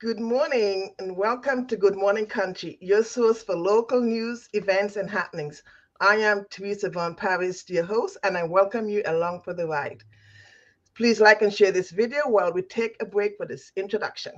Good morning and welcome to Good Morning Country, your source for local news, events, and happenings. I am Teresa Von Paris, your host, and I welcome you along for the ride. Please like and share this video while we take a break for this introduction.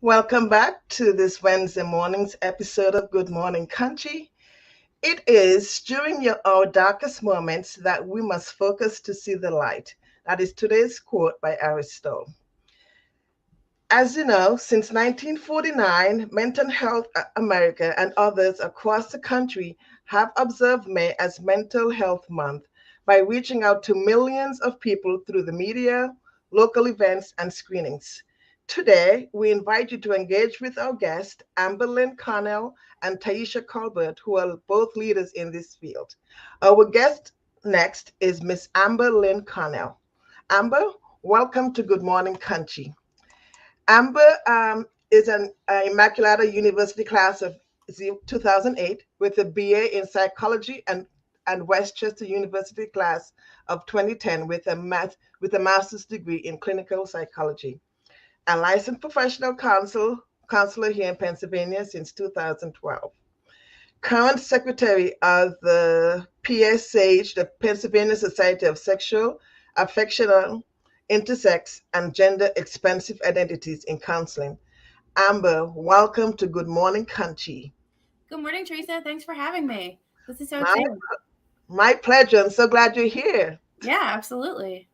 Welcome back to this Wednesday morning's episode of Good Morning Country. It is during our darkest moments that we must focus to see the light. That is today's quote by Aristotle. As you know, since 1949, Mental Health America and others across the country have observed May as Mental Health Month by reaching out to millions of people through the media, local events, and screenings. Today, we invite you to engage with our guests, Amber Lynn Connell and Taisha Colbert, who are both leaders in this field. Our guest next is Miss Amber Lynn Connell. Amber, welcome to Good Morning Country. Amber is an Immaculata University class of 2008 with a BA in psychology and Westchester University class of 2010 with a master's degree in clinical psychology. A licensed professional counselor here in Pennsylvania since 2012. Current secretary of the PSH, the Pennsylvania Society of Sexual, Affectional, Intersex, and Gender Expansive Identities in Counseling. Amber, welcome to Good Morning Country. Good morning, Teresa. Thanks for having me. This is so My, exciting. my pleasure. I'm so glad you're here. Yeah, absolutely.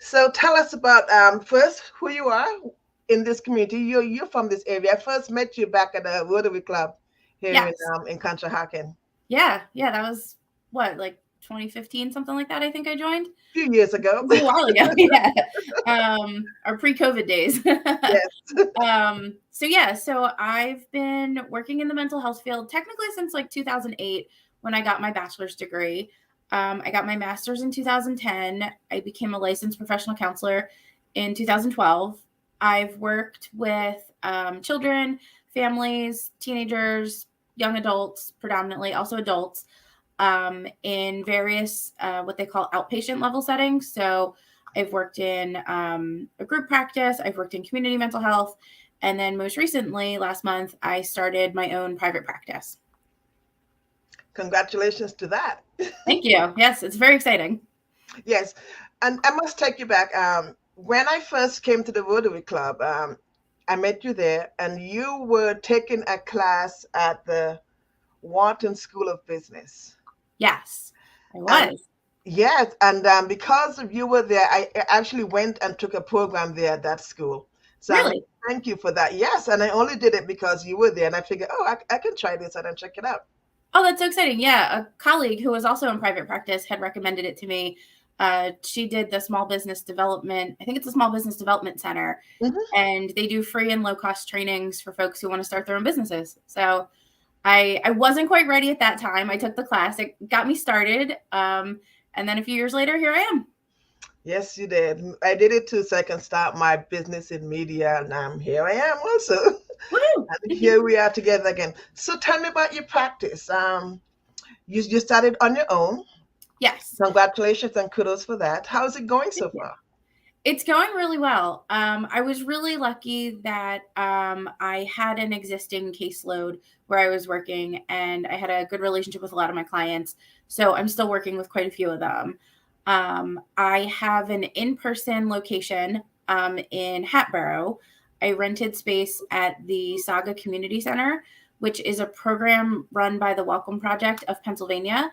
So tell us about first who you are in this community. You're from this area. I first met you back at the Rotary Club here Yes. in Conshohocken. Yeah. That was like 2015, something like that. I think I joined A few years ago. a little while ago. Yeah. Our pre-COVID days. Yes. So I've been working in the mental health field technically since like 2008 when I got my bachelor's degree. I got my master's in 2010. I became a licensed professional counselor in 2012. I've worked with children, families, teenagers, young adults, predominantly, also adults, in various what they call outpatient level settings. So I've worked in a group practice, I've worked in community mental health, and then most recently, last month, I started my own private practice. Congratulations to that. Thank you. Yes, it's very exciting. Yes. And I must take you back. When I first came to the Rotary Club, I met you there, and you were taking a class at the Wharton School of Business. Yes, I And was. yes, and because of you were there, I actually went and took a program there at that school. So Really? thank you for that. Yes, and I only did it because you were there, and I figured, oh, I can try this and check it out. Oh, that's so exciting. Yeah, a colleague who was also in private practice had recommended it to me. She did the small business development, I think it's a small business development center, Hmm. and they do free and low cost trainings for folks who want to start their own businesses. So I wasn't quite ready at that time. I took the class. It got me started. And then a few years later, here I am. Yes, you did. I did it too, so I can start my business in media, and here I am also. Woo! And here we are together again. So tell me about your practice. You started on your own. Yes. Congratulations and kudos for that. How's it going Thank so you. far? It's going really well. I was really lucky that I had an existing caseload where I was working, and I had a good relationship with a lot of my clients. So I'm still working with quite a few of them. I have an in-person location in Hatboro. I rented space at the Saga Community Center, which is a program run by the Welcome Project of Pennsylvania.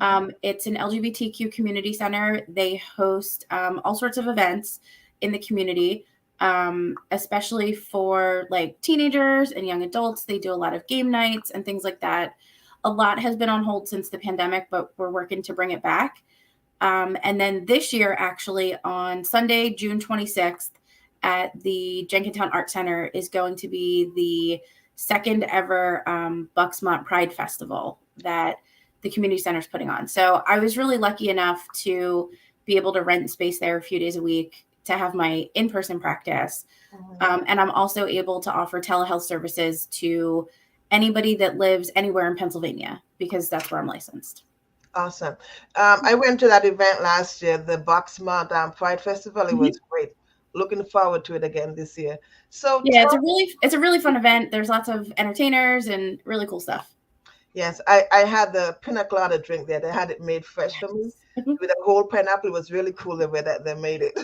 Mhm. It's an LGBTQ community center. They host all sorts of events in the community, especially for like teenagers and young adults. They do a lot of game nights and things like that. A lot has been on hold since the pandemic, but we're working to bring it back. And then this year, actually, on Sunday, June 26th, at the Jenkintown Art Center is going to be the second ever Bucksmont Pride Festival that the community center is putting on. So I was really lucky enough to be able to rent space there a few days a week to have my in-person practice. And I'm also able to offer telehealth services to anybody that lives anywhere in Pennsylvania because that's where I'm licensed. Awesome. I went to that event last year, the Boxmont Pride Festival. It was Mhm. great. Looking forward to it again this year. So Yeah, tell, it's a really fun event. There's lots of entertainers and really cool stuff. yes, I had the pina colada drink there. They had it made fresh for me Yes. with a whole pineapple. It was really cool the way that they made it.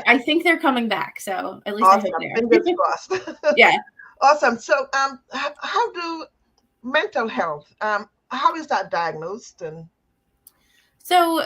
I think they're coming back, so at least I hope Awesome. they Fingers are. crossed. Yeah. Awesome. So, how do mental health, how is that diagnosed? And So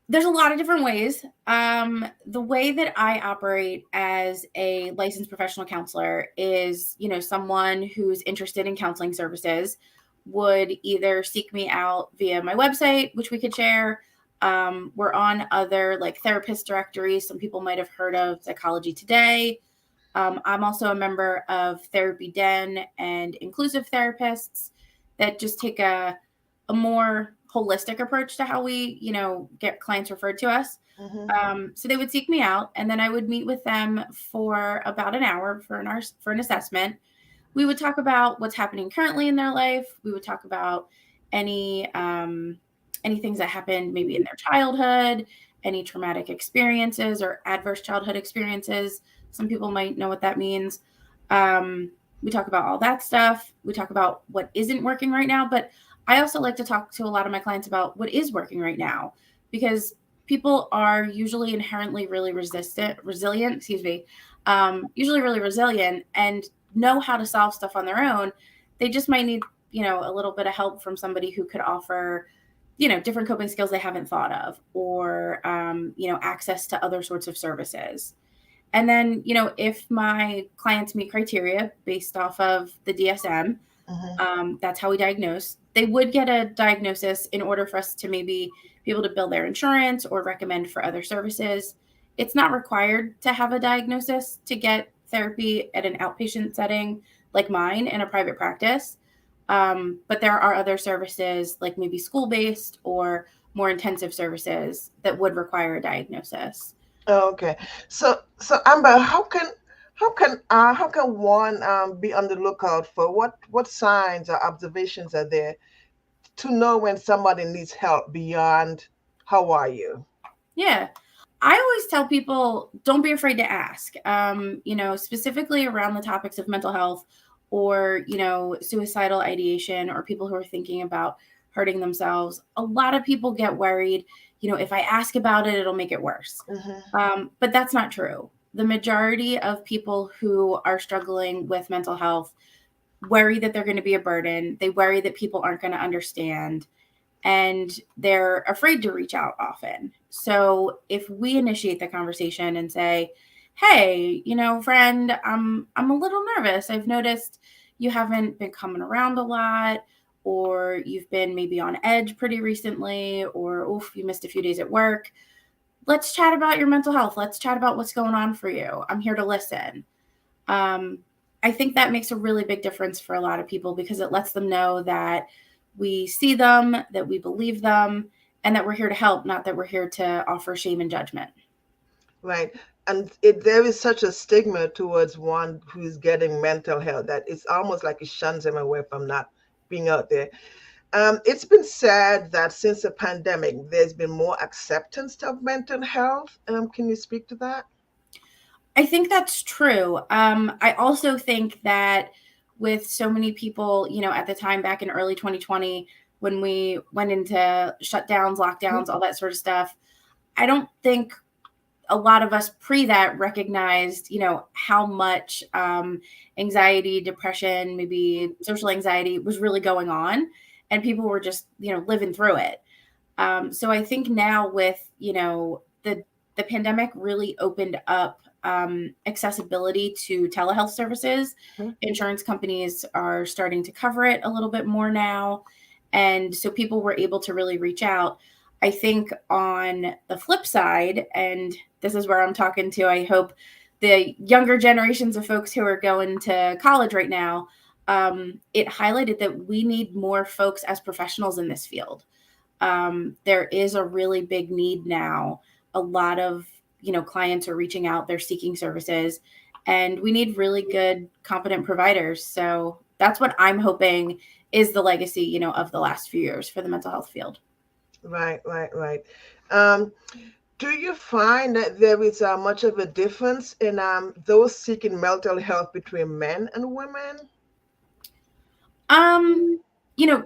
there's a lot of different ways. The way that I operate as a licensed professional counselor is, someone who's interested in counseling services would either seek me out via my website, which we could share. We're on other like therapist directories. Some people might have heard of Psychology Today. I'm also a member of Therapy Den and Inclusive Therapists that just take a more holistic approach to how we, get clients referred to us. mhm, So they would seek me out, and then I would meet with them for about an hour for an assessment. We would talk about what's happening currently in their life. We would talk about any any things that happened maybe in their childhood, any traumatic experiences or adverse childhood experiences. Some people might know what that means. We talk about all that stuff. We talk about what isn't working right now, but I also like to talk to a lot of my clients about what is working right now because people are usually inherently really resilient, usually really resilient and know how to solve stuff on their own. They just might need, a little bit of help from somebody who could offer, different coping skills they haven't thought of or, access to other sorts of services. And then, if my clients meet criteria based off of the DSM, mhm. that's how we diagnose. They would get a diagnosis in order for us to maybe be able to bill their insurance or recommend for other services. It's not required to have a diagnosis to get therapy at an outpatient setting like mine in a private practice. But there are other services like maybe school based or more intensive services that would require a diagnosis. Okay. So Amber, how can one be on the lookout for what signs or observations are there to know when somebody needs help beyond how are you? Yeah. I always tell people don't be afraid to ask, specifically around the topics of mental health or, suicidal ideation or people who are thinking about hurting themselves. A lot of people get worried, if I ask about it, it'll make it worse. Hmm. But that's not true. The majority of people who are struggling with mental health worry that they're going to be a burden. They worry that people aren't going to understand and they're afraid to reach out often. So if we initiate the conversation and say, "Hey, friend, I'm a little nervous. I've noticed you haven't been coming around a lot or you've been maybe on edge pretty recently or oof, you missed a few days at work. Let's chat about your mental health. Let's chat about what's going on for you. I'm here to listen." Um, I think that makes a really big difference for a lot of people because it lets them know that we see them, that we believe them, and that we're here to help, not that we're here to offer shame and judgment. Right. And there is such a stigma towards one who's getting mental health that it's almost like it shuns them away from not being out there. It's been said that since the pandemic, there's been more acceptance of mental health. Can you speak to that? I think that's true. I also think that with so many people, at the time back in early 2020, when we went into shutdowns, lockdowns, all that sort of stuff, I don't think a lot of us pre that recognized, how much anxiety, depression, maybe social anxiety was really going on, and people were just, living through it. So I think now with the pandemic really opened up accessibility to telehealth services. Mhm. Insurance companies are starting to cover it a little bit more now. And so people were able to really reach out. I think on the flip side, and this is where I'm talking to, I hope, the younger generations of folks who are going to college right now, it highlighted that we need more folks as professionals in this field. There is a really big need now. A lot of clients are reaching out, they're seeking services, and we need really good, competent providers. So that's what I'm hoping is the legacy, of the last few years for the mental health field. Right, right, right. Um, do you find that there is much of a difference in those seeking mental health between men and women? Um,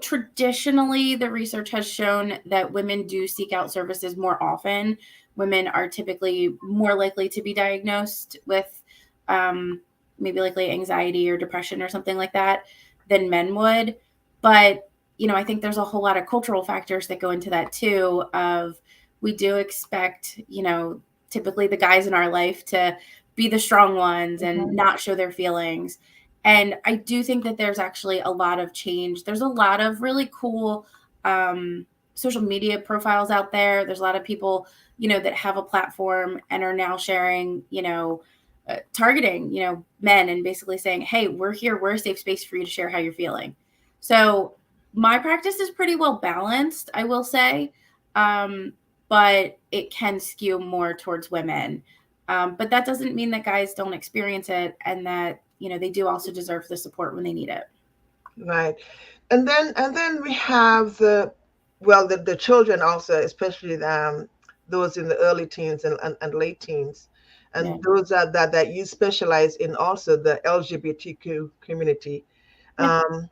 Traditionally, the research has shown that women do seek out services more often. Women are typically more likely to be diagnosed with um, maybe likely anxiety or depression or something like that than men would. But, I think there's a whole lot of cultural factors that go into that too. Of we do expect, typically the guys in our life to be the strong ones and Mhm. not show their feelings. And I do think that there's actually a lot of change. There's a lot of really cool social media profiles out there. There's a lot of people, that have a platform and are now sharing, targeting, men and basically saying, hey, we're here. We're a safe space for you to share how you're feeling. So my practice is pretty well balanced, I will say. Um, but it can skew more towards women. But that doesn't mean that guys don't experience it and that, they do also deserve the support when they need it. Right. And then we have the children also, especially those in the early teens and late teens. Yeah. And those that you specialize in also the LGBTQ community. Yeah. Um,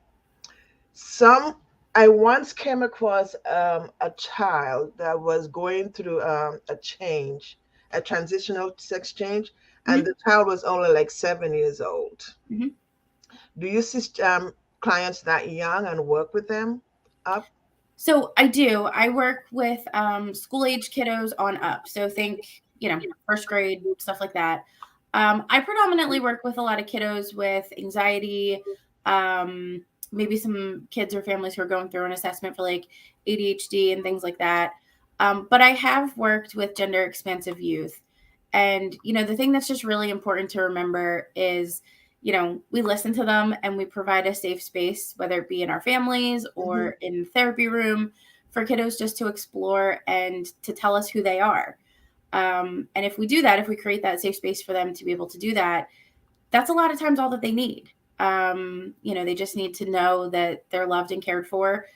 some I once came across a child that was going through a transitional sex change, and Mhm. the child was only like 7 years old. Mhm. Do you see clients that young and work with them up? So I do. I work with school age kiddos on up. So think, first grade, stuff like that. I predominantly work with a lot of kiddos with anxiety, maybe some kids or families who are going through an assessment for like ADHD and things like that. But I have worked with gender expansive youth. And, the thing that's just really important to remember is, we listen to them and we provide a safe space, whether it be in our families Hmm. or in the therapy room, for kiddos just to explore and to tell us who they are. And if we do that, if we create that safe space for them to be able to do that, that's a lot of times all that they need. They just need to know that they're loved and cared for,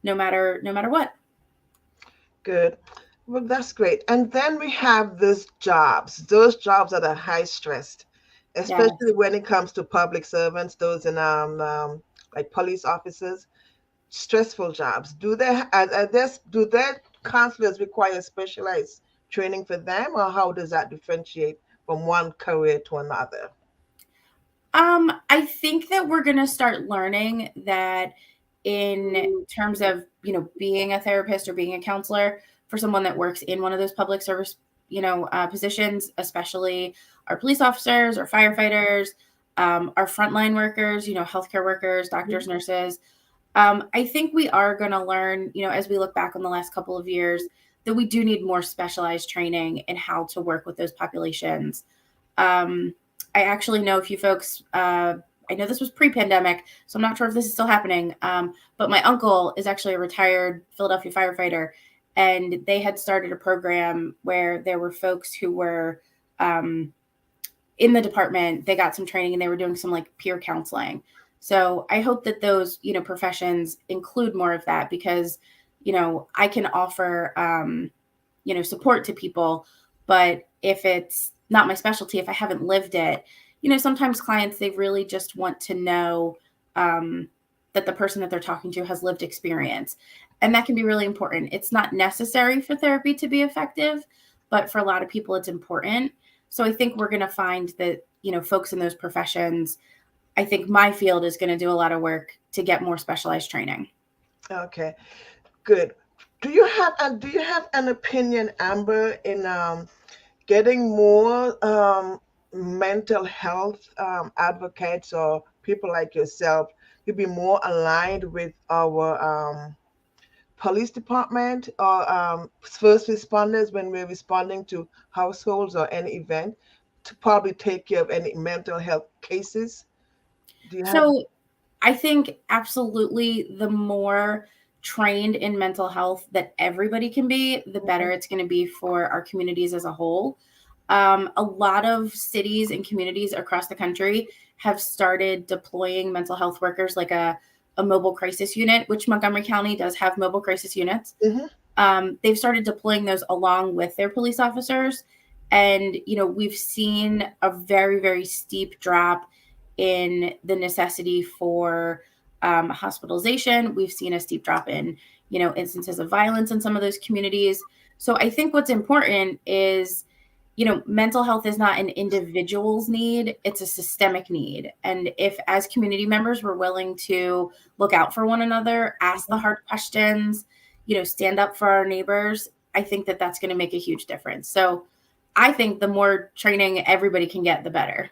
no matter what. Good. Well, that's great. And then we have those jobs that are high stressed, Yeah. especially when it comes to public servants, those in like police officers, stressful jobs. Do their counselors require specialized training for them, or how does that differentiate from one career to another? I think that we're going to start learning that in terms of, being a therapist or being a counselor for someone that works in one of those public service, positions, especially our police officers or firefighters, our frontline workers, healthcare workers, doctors, nurses. I think we are going to learn, as we look back on the last couple of years, that we do need more specialized training in how to work with those populations. Um, I actually know a few folks. I know this was pre-pandemic, so I'm not sure if this is still happening. But my uncle is actually a retired Philadelphia firefighter, and they had started a program where there were folks who were um, in the department. They got some training, and they were doing some like peer counseling. So I hope that those professions include more of that because I can offer support to people. But if it's not my specialty, if I haven't lived it, sometimes clients, they really just want to know um, that the person that they're talking to has lived experience. And that can be really important. It's not necessary for therapy to be effective, but for a lot of people, it's important. So I think we're going to find that, folks in those professions, I think my field is going to do a lot of work to get more specialized training. Okay, good. Do you have an opinion, Amber, in getting more? mental health advocates or people like yourself to be more aligned with our police department or first responders when we're responding to households or any event to probably take care of any mental health cases? Do you have? So I think absolutely the more trained in mental health that everybody can be, the better it's going to be for our communities as a whole. A lot of cities and communities across the country have started deploying mental health workers like a mobile crisis unit, which Montgomery County does have mobile crisis units. Mm-hmm. They've started deploying those along with their police officers. And, we've seen a very, very steep drop in the necessity for hospitalization. We've seen a steep drop in, instances of violence in some of those communities. So I think what's important is, mental health is not an individual's need, it's a systemic need. And if, as community members, we're willing to look out for one another, ask the hard questions, stand up for our neighbors, I think that that's going to make a huge difference. So I think the more training everybody can get, the better.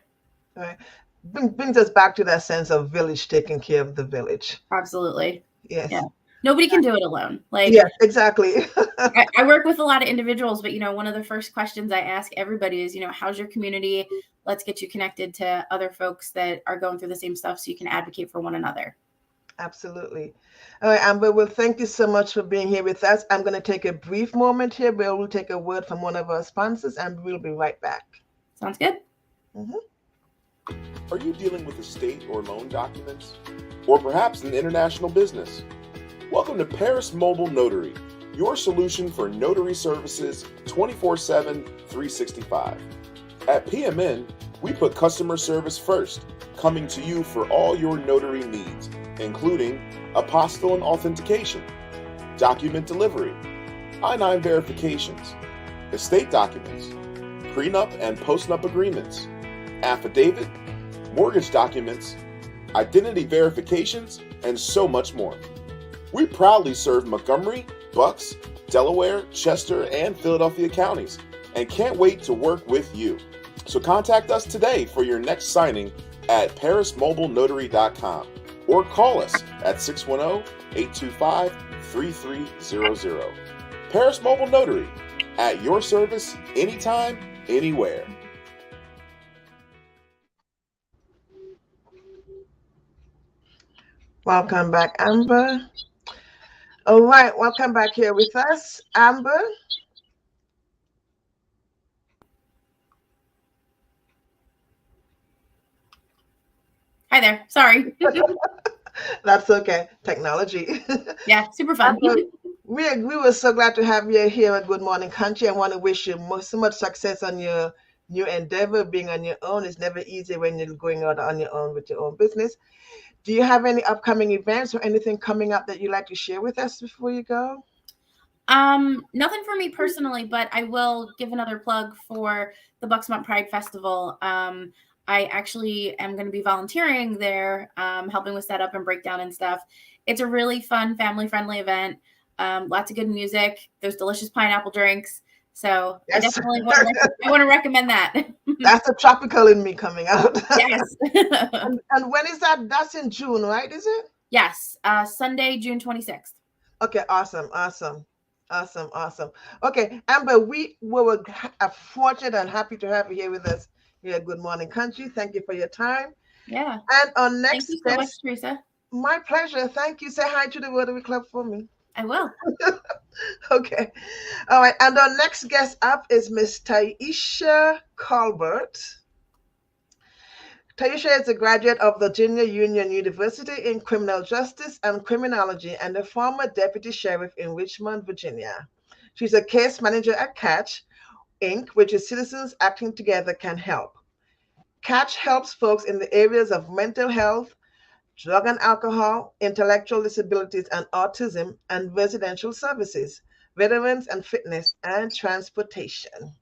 Right. Brings us back to that sense of village taking care of the village. Absolutely. Yes. Yeah. Nobody can do it alone. Like, Yes, exactly. I work with a lot of individuals, but one of the first questions I ask everybody is, how's your community? Let's get you connected to other folks that are going through the same stuff so you can advocate for one another. Absolutely. All right, Amber, well, thank you so much for being here with us. I'm going to take a brief moment here where we'll take a word from one of our sponsors and we'll be right back. Sounds good. Mhm. Are you dealing with estate or loan documents? Or perhaps an international business? Welcome to Paris Mobile Notary, your solution for notary services 24/7, 365. At PMN, we put customer service first, coming to you for all your notary needs, including apostille and authentication, document delivery, I-9 verifications, estate documents, prenup and postnup agreements, affidavit, mortgage documents, identity verifications, and so much more. We proudly serve Montgomery, Bucks, Delaware, Chester, and Philadelphia counties, and can't wait to work with you. So contact us today for your next signing at parismobilenotary.com or call us at 610-825-3300. Paris Mobile Notary, at your service anytime, anywhere. Welcome back, Amber. All right, welcome back here with us, Amber. Hi there. Sorry. That's okay. Technology. Yeah, super fun. Amber, we were so glad to have you here at Good Morning Country. I want to wish you so much success on your new endeavor. Being on your own is never easy when you're going out on your own with your own business. Do you have any upcoming events or anything coming up that you'd like to share with us before you go? Nothing for me personally, but I will give another plug for the Bucksmont Pride Festival. I actually am going to be volunteering there, helping with setup and breakdown and stuff. It's a really fun, family-friendly event. Lots of good music. There's delicious pineapple drinks. So I Yes. definitely want to recommend that. That's the tropical in me coming out. Yes. And when is that? That's in June, right? Is it? Yes. Sunday, June 26th. Okay, awesome, awesome, awesome, awesome. Okay, Amber, we were fortunate and happy to have you here with us here at Good Morning Country. Thank you for your time. Yeah. And our Thank next you so much, guest, Teresa. my pleasure. Thank you. Say hi to the Rotary Club for me. I will. Okay. All right. And our next guest up is Miss Taisha Colbert. Taisha is a graduate of Virginia Union University in criminal justice and criminology and a former deputy sheriff in Richmond, Virginia. She's a case manager at Catch, Inc., which is Citizens Acting Together Can Help. Catch helps folks in the areas of mental health, drug and alcohol, intellectual disabilities and autism, and residential services, veterans and fitness, and transportation.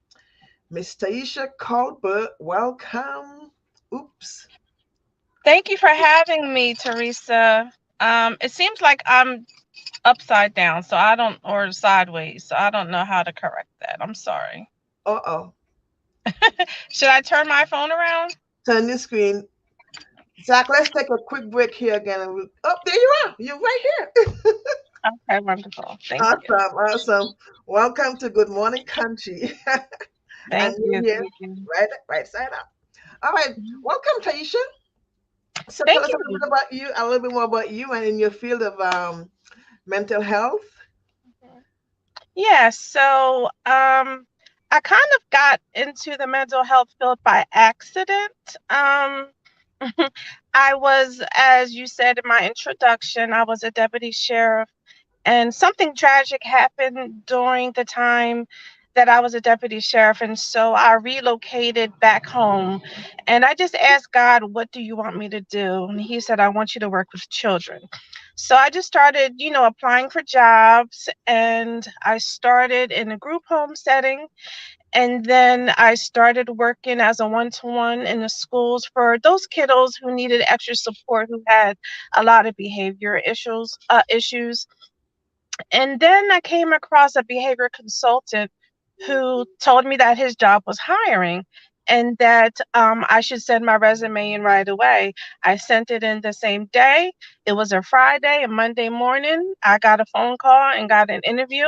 Miss Taisha Colbert, welcome. Oops. Thank you for having me, Teresa. It seems like I'm upside down, so I don't, or sideways, so I don't know how to correct that. I'm sorry. Uh-oh. Should I turn my phone around? Turn the screen. Zach, let's take a quick break here again. And oh, there you are. You're right here. Okay, wonderful. Thank you. Awesome, awesome. Welcome to Good Morning Country. And Thank you're you. here, Thank you. right side up. All right. Welcome, Taisha. So tell Thank us a little you. bit about you, a little bit more about you and in your field of mental health. Yeah, so I kind of got into the mental health field by accident. Um, I was, as you said in my introduction, I was a deputy sheriff, and something tragic happened during the time that I was a deputy sheriff. And so I relocated back home, and I just asked God, "What do you want me to do?" And He said, "I want you to work with children." So I just started, applying for jobs, and I started in a group home setting. And then I started working as a one-to-one in the schools for those kiddos who needed extra support, who had a lot of behavior issues. And then I came across a behavior consultant who told me that his job was hiring, and that I should send my resume in right away. I sent it in the same day. It was a Friday, a Monday morning. I got a phone call and got an interview.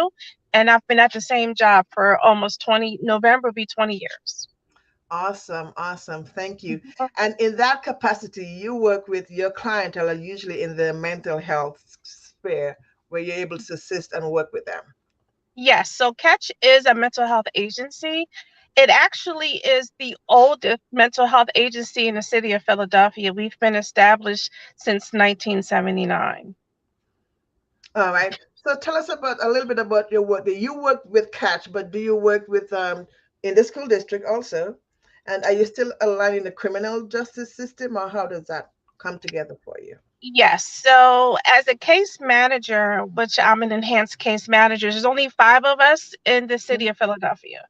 And I've been at the same job for almost 20, November will be 20 years. Awesome, awesome. Thank you. And in that capacity, you work with your clientele are usually in the mental health sphere where you're able to assist and work with them. Yes, so Catch is a mental health agency. It actually is the oldest mental health agency in the city of Philadelphia. We've been established since 1979. All right. So tell us about a little bit about your work. Do you work with Catch, but do you work with in the school district also? And are you still aligned in the criminal justice system, or how does that come together for you? Yes, so as a case manager, which I'm an enhanced case manager, there's only 5 of us in the city of Philadelphia.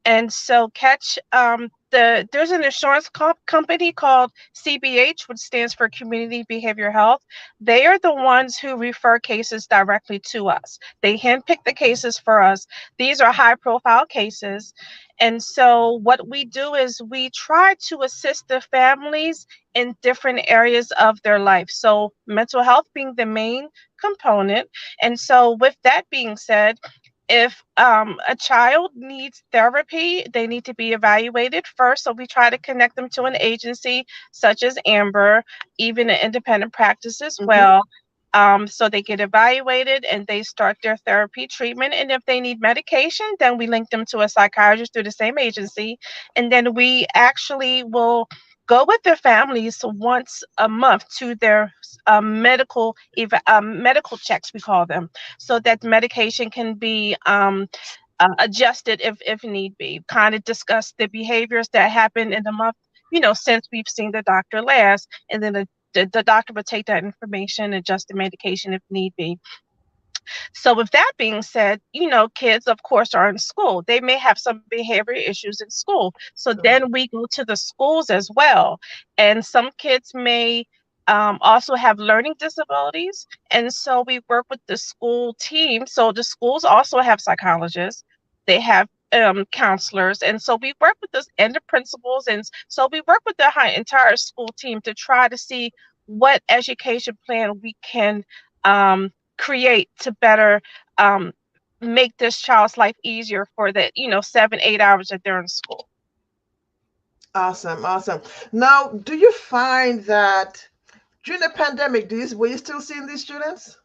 And so Catch, there's an insurance company called CBH, which stands for Community Behavior Health. They are the ones who refer cases directly to us. They handpick the cases for us. These are high profile cases. And so what we do is we try to assist the families in different areas of their life. So mental health being the main component. And so with that being said, if a child needs therapy, they need to be evaluated first. So we try to connect them to an agency such as Amber, even an independent practice as Mm-hmm. well. So they get evaluated and they start their therapy treatment. And if they need medication, then we link them to a psychiatrist through the same agency. And then we actually will go with their families once a month to their medical checks, we call them, so that medication can be adjusted if need be. Kind of discuss the behaviors that happen in the month, since we've seen the doctor last, and then the doctor would take that information, adjust the medication if need be. So, with that being said, kids, of course, are in school. They may have some behavior issues in school. So, then we go to the schools as well. And some kids may also have learning disabilities. And so, we work with the school team. So, the schools also have psychologists, they have counselors. And so, we work with this and the principals. And so, we work with the entire school team to try to see what education plan we can create to better um, make this child's life easier for the 7-8 hours that they're in school. Awesome, awesome. Now, do you find that during the pandemic, were you still seeing these students?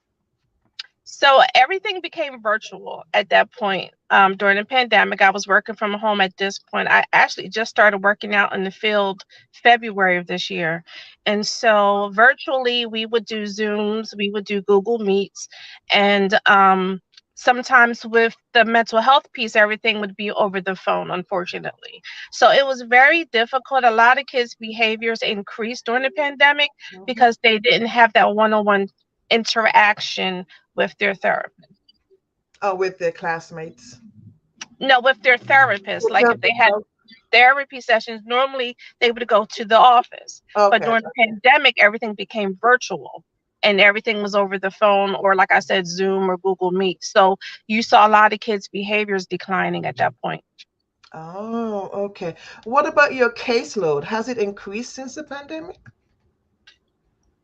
So everything became virtual at that point. During the pandemic, I was working from home at this point. I actually just started working out in the field February of this year. And so virtually, we would do Zooms, we would do Google Meets, and sometimes with the mental health piece, everything would be over the phone, unfortunately. So it was very difficult. A lot of kids' behaviors increased during the pandemic Mhm. because they didn't have that one-on-one interaction with their therapist. Oh, with their classmates. No, with their therapist. Like if they had Oh, therapy sessions, normally they would go to the office. But okay. during the pandemic, everything became virtual and everything was over the phone or, like I said, Zoom or Google Meet. So you saw a lot of kids' behaviors declining at that point. Oh, okay. What about your caseload? Has it increased since the pandemic?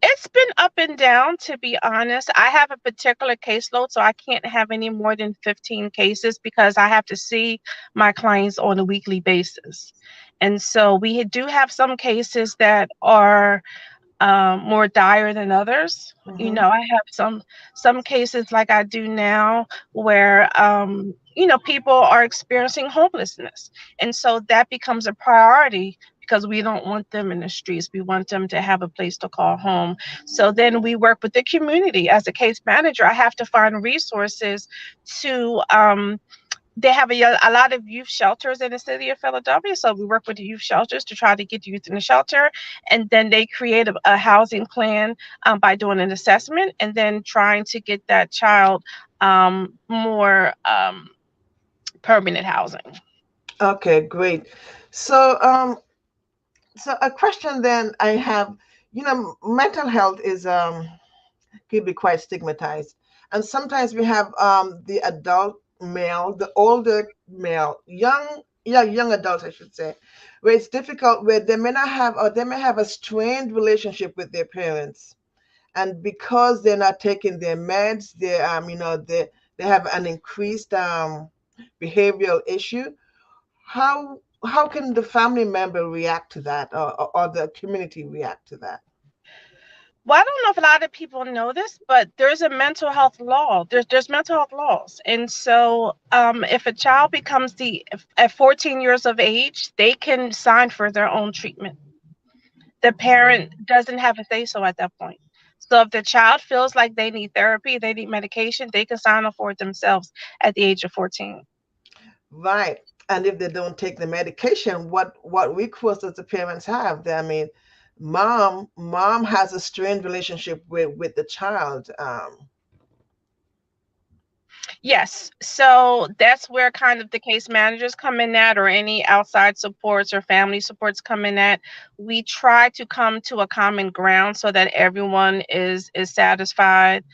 It's been up and down, to be honest. I have a particular caseload, so I can't have any more than 15 cases because I have to see my clients on a weekly basis. And so we do have some cases that are more dire than others. Mm-hmm. I have some cases like I do now where people are experiencing homelessness, and so that becomes a priority because we don't want them in the streets. We want them to have a place to call home. So then we work with the community. As a case manager, I have to find resources to they have a lot of youth shelters in the city of Philadelphia. So we work with the youth shelters to try to get youth in the shelter. And then they create a housing plan by doing an assessment and then trying to get that child more permanent housing. Okay, great. So, so a question then I have, mental health is can be quite stigmatized, and sometimes we have the adult male, the older male, young adults, I should say, where it's difficult, where they may not have, or they may have a strained relationship with their parents, and because they're not taking their meds, they have an increased behavioral issue. How can the family member react to that, or the community react to that? Well, I don't know if a lot of people know this, but there's a mental health law. There's mental health laws, and so if a child becomes at 14 years of age, they can sign for their own treatment. The parent doesn't have a say so at that point. So if the child feels like they need therapy, they need medication, they can sign up for it themselves at the age of 14. Right. And if they don't take the medication, what recourse does the parents have? I mean, mom has a strained relationship with the child. Yes. So that's where kind of the case managers come in at, or any outside supports or family supports come in at. We try to come to a common ground so that everyone is satisfied.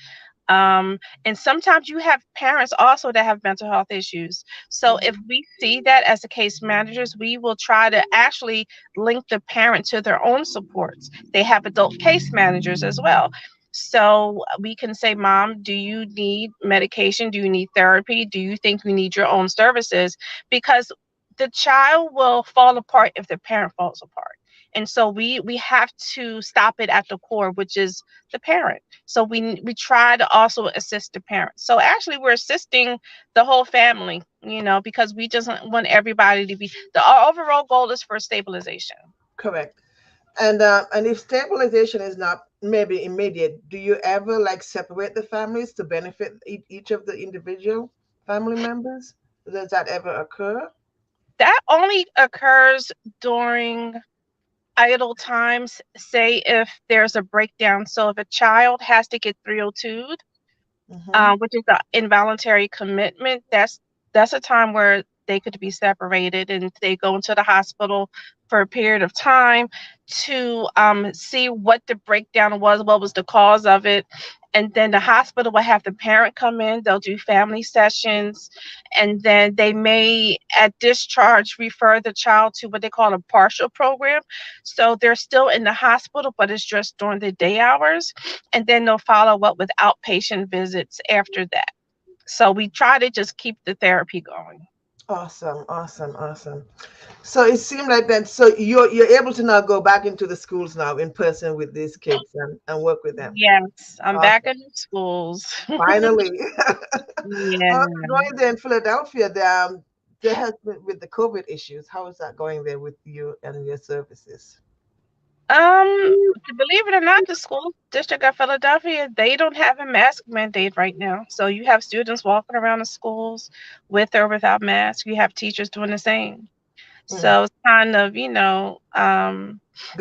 And sometimes you have parents also that have mental health issues. So if Mhm. we see that as the case managers, we will try to actually link the parent to their own supports. They have adult case managers as well. So we can say, Mom, do you need medication? Do you need therapy? Do you think you need your own services? Because the child will fall apart if the parent falls apart. And so we have to stop it at the core, which is the parent. So we try to also assist the parents. So actually, we're assisting the whole family, because we just want everybody to be. Our overall goal is for stabilization. Correct. And if stabilization is not maybe immediate, do you ever like separate the families to benefit each of the individual family members? Does that ever occur? That only occurs during idle times. Say if there's a breakdown. So if a child has to get 302, Mm-hmm. which is an involuntary commitment. That's a time where they could be separated and they go into the hospital for a period of time to see what the breakdown was, what was the cause of it. And then the hospital will have the parent come in, they'll do family sessions, and then they may, at discharge, refer the child to what they call a partial program. So they're still in the hospital, but it's just during the day hours, and then they'll follow up with outpatient visits after that. So we try to just keep the therapy going. Awesome, awesome, awesome. So it seemed like that. So you're able to now go back into the schools now in person with these kids and work with them. Yes, I'm back Awesome. in the schools. Finally. Yeah. Going there in Philadelphia, there has been with the COVID issues. How is that going there with you and your services? Believe it or not, the school district of Philadelphia, they don't have a mask mandate right now. So you have students walking around the schools with or without masks. You have teachers doing the same. Mm. So it's kind of, Go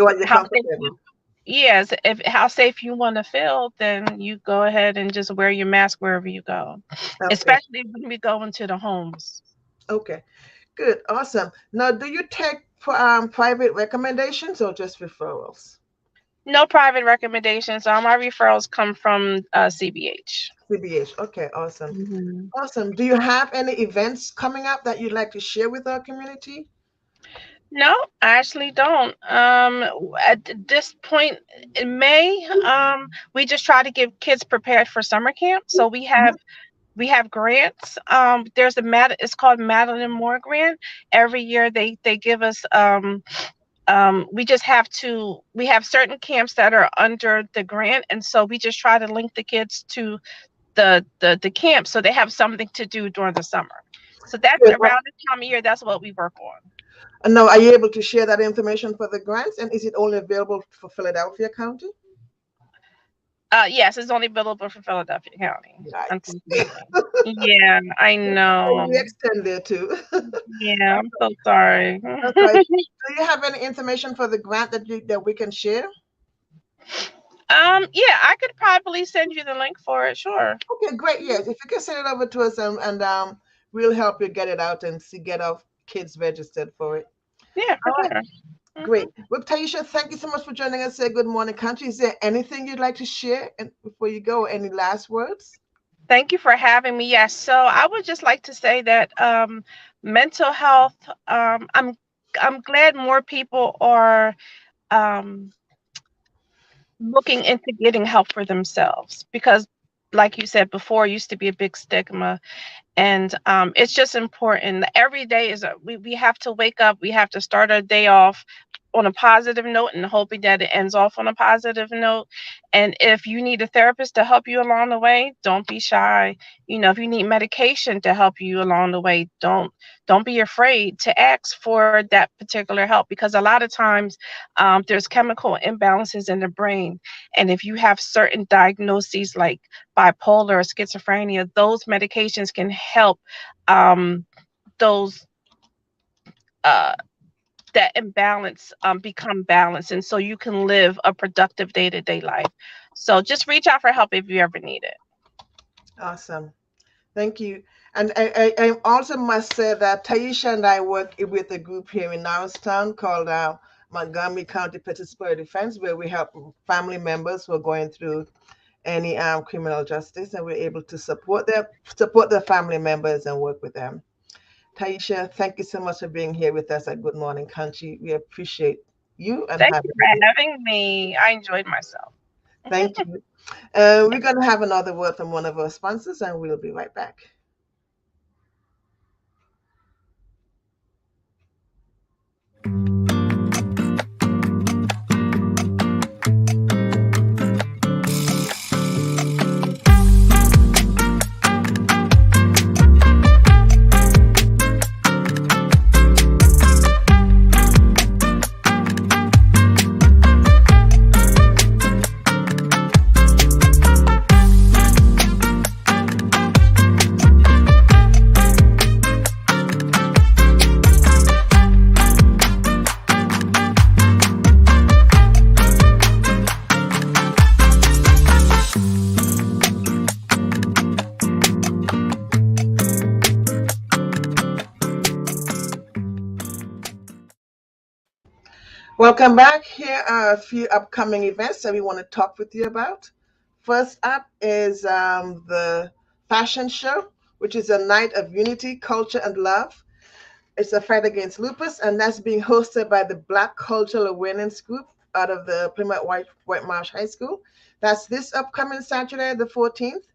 at your how comfort safe you, level. yes, if how safe you want to feel, then you go ahead and just wear your mask wherever you go, Okay. especially when we go into the homes. Okay. Good. Awesome. Now, do you take private recommendations or just referrals? No private recommendations. All my referrals come from CBH. CBH. Okay, awesome. Mhm. Awesome. Do you have any events coming up that you'd like to share with our community? No, I actually don't. At this point in May, we just try to get kids prepared for summer camp. So we have grants. There's it's called Madeline Moore Grant. Every year they give us we just we have certain camps that are under the grant, and so we just try to link the kids to the camp so they have something to do during the summer. So that's Good. around the time of year. That's what we work on. Now, are you able to share that information for the grants? And is it only available for Philadelphia County? Yes, it's only available for Philadelphia County, Yikes. unfortunately. Yeah, I And we know. extend there too. Yeah, I'm so sorry. Okay. Do you have any information for the grant that we can share? Yeah, I could probably send you the link for it. Sure. Okay, great. Yes, if you can send it over to us, and we'll help you get it out and get our kids registered for it. Yeah, for All right, sure. great. Mhm. Well, Taisha, thank you so much for joining us. Say good morning, country. Is there anything you'd like to share and before you go? Any last words? Thank you for having me. Yes, so I would just like to say that mental health. I'm glad more people are um, looking into getting help for themselves because, like you said before, it used to be a big stigma. And it's just important. Every day we have to wake up, we have to start our day off on a positive note and hoping that it ends off on a positive note. And if you need a therapist to help you along the way, don't be shy. If you need medication to help you along the way, don't be afraid to ask for that particular help, because a lot of times there's chemical imbalances in the brain. And if you have certain diagnoses like bipolar or schizophrenia, those medications can help those uh, that imbalance become balanced, and so you can live a productive day-to-day life. So just reach out for help if you ever need it. Awesome. Thank you. And I also must say that Taisha and I work with a group here in Norristown called Montgomery County Participatory Defense, where we help family members who are going through any criminal justice, and we're able to support their family members and work with them. Taisha, thank you so much for being here with us at Good Morning Country. We appreciate you and Thank you having you. for having me. I enjoyed myself. Thank you. We're going to have another word from one of our sponsors, and we'll be right back. Welcome back. Here are a few upcoming events that we want to talk with you about. First up is the fashion show, which is a night of unity, culture, and love. It's a fight against lupus, and that's being hosted by the Black Cultural Awareness Group out of the Plymouth White Marsh High School. That's this upcoming Saturday, the 14th,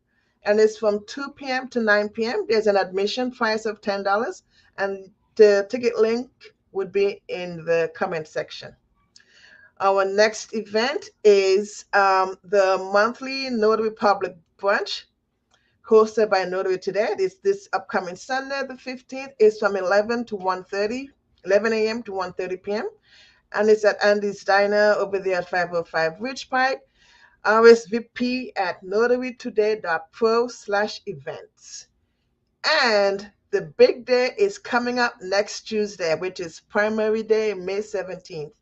and it's from 2 p.m. to 9 p.m. There's an admission price of $10, and the ticket link would be in the comment section. Our next event is the monthly Notary Public Brunch hosted by Notary Today. It's this upcoming Sunday, the 15th. It's from 11 a.m. to 1:30 p.m. And it's at Andy's Diner over there at 505 Ridge Pike. RSVP at notarytoday.pro/events. And the big day is coming up next Tuesday, which is Primary Day, May 17th.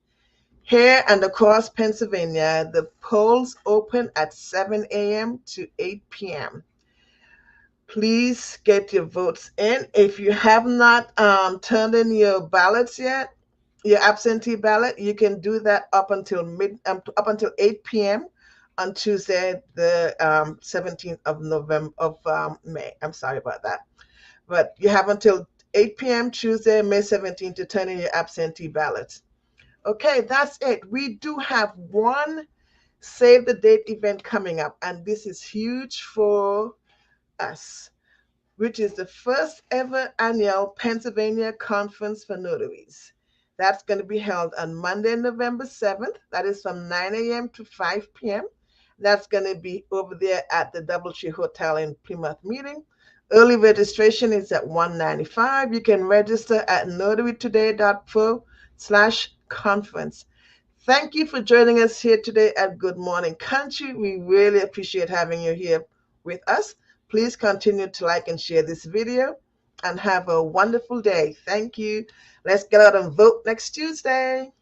Here and across Pennsylvania, the polls open at 7 a.m. to 8 p.m. Please get your votes in. If you have not turned in your ballots yet, your absentee ballot, you can do that up until 8 p.m. on Tuesday, the 17th of November of May. I'm sorry about that, but you have until 8 p.m. Tuesday, May 17th to turn in your absentee ballots. Okay, that's it. We do have one save the date event coming up, and this is huge for us, which is the first ever annual Pennsylvania Conference for Notaries. That's going to be held on Monday, November 7th. That is from 9 a.m. to 5 p.m. That's going to be over there at the Doubletree Hotel in Plymouth Meeting. Early registration is at $195. You can register at notarytoday.pro/conference. Thank you for joining us here today at Good Morning Country. We really appreciate having you here with us. Please continue to like and share this video and have a wonderful day. Thank you. Let's get out and vote next Tuesday.